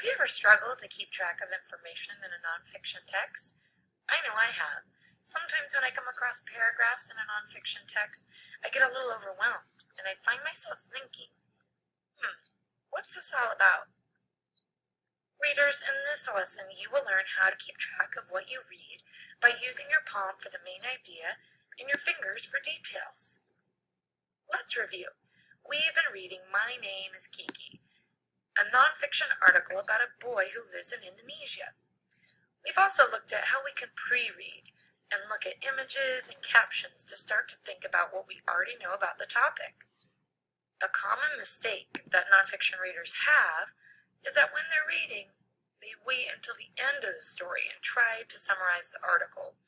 Have you ever struggled to keep track of information in a nonfiction text? I know I have. Sometimes when I come across paragraphs in a nonfiction text, I get a little overwhelmed, and I find myself thinking, what's this all about? Readers, in this lesson you will learn how to keep track of what you read by using your palm for the main idea and your fingers for details. Let's review. We've been reading My Name is Kiki, a nonfiction article about a boy who lives in Indonesia. We've also looked at how we can pre-read and look at images and captions to start to think about what we already know about the topic. A common mistake that nonfiction readers have is that when they're reading, they wait until the end of the story and try to summarize the article.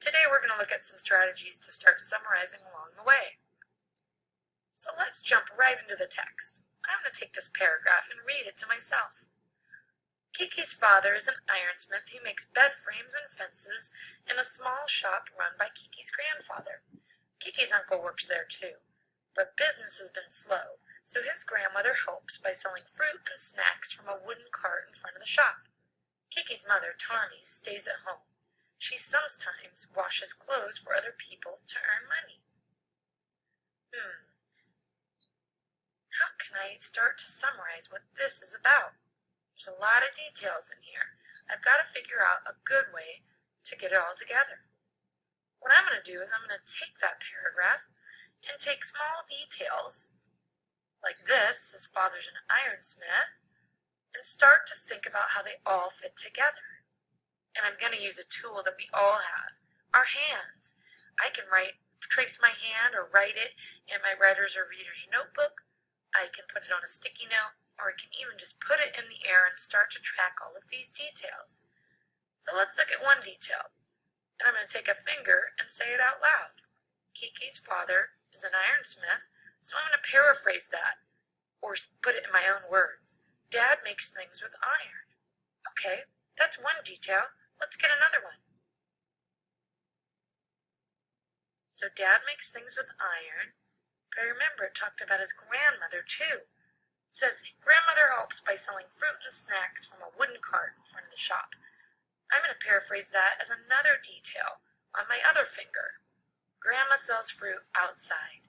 Today we're going to look at some strategies to start summarizing along the way. So let's jump right into the text. I'm going to take this paragraph and read it to myself. Kiki's father is an ironsmith who makes bed frames and fences in a small shop run by Kiki's grandfather. Kiki's uncle works there too, but business has been slow, so his grandmother helps by selling fruit and snacks from a wooden cart in front of the shop. Kiki's mother, Tommy, stays at home. She sometimes washes clothes for other people to earn money. How can I start to summarize what this is about? There's a lot of details in here. I've got to figure out a good way to get it all together. What I'm going to do is I'm going to take that paragraph and take small details like this, his father's an ironsmith, and start to think about how they all fit together. And I'm going to use a tool that we all have, our hands. I can trace my hand or write it in my writer's or reader's notebook. I can put it on a sticky note, or I can even just put it in the air and start to track all of these details. So let's look at one detail. And I'm going to take a finger and say it out loud. Kiki's father is an ironsmith, so I'm going to paraphrase that, or put it in my own words. Dad makes things with iron. Okay, that's one detail. Let's get another one. So Dad makes things with iron, but remember it talked about his grandmother too. It says grandmother helps by selling fruit and snacks from a wooden cart in front of the shop. I'm going to paraphrase that as another detail on my other finger. Grandma sells fruit outside.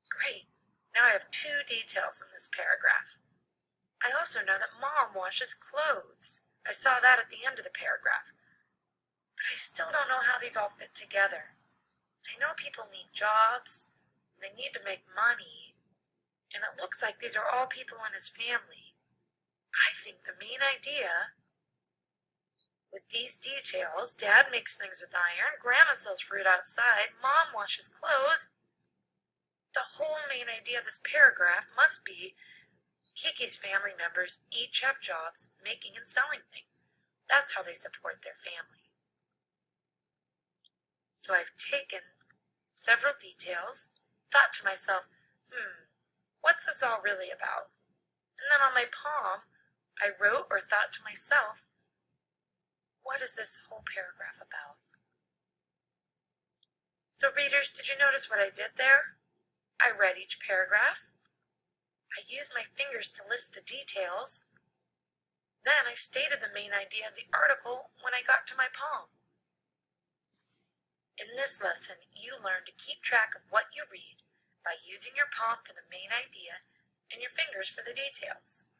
Great. Now I have two details in this paragraph. I also know that Mom washes clothes. I saw that at the end of the paragraph. But I still don't know how these all fit together. I know people need jobs, and they need to make money, and it looks like these are all people in his family. I think the main idea with these details, Dad makes things with iron, Grandma sells fruit outside, Mom washes clothes. The whole main idea of this paragraph must be Kiki's family members each have jobs making and selling things. That's how they support their family. So I've taken several details, thought to myself, what's this all really about? And then on my palm, I wrote or thought to myself, what is this whole paragraph about? So readers, did you notice what I did there? I read each paragraph. I used my fingers to list the details. Then I stated the main idea of the article when I got to my palm. In this lesson, you learn to keep track of what you read by using your palm for the main idea and your fingers for the details.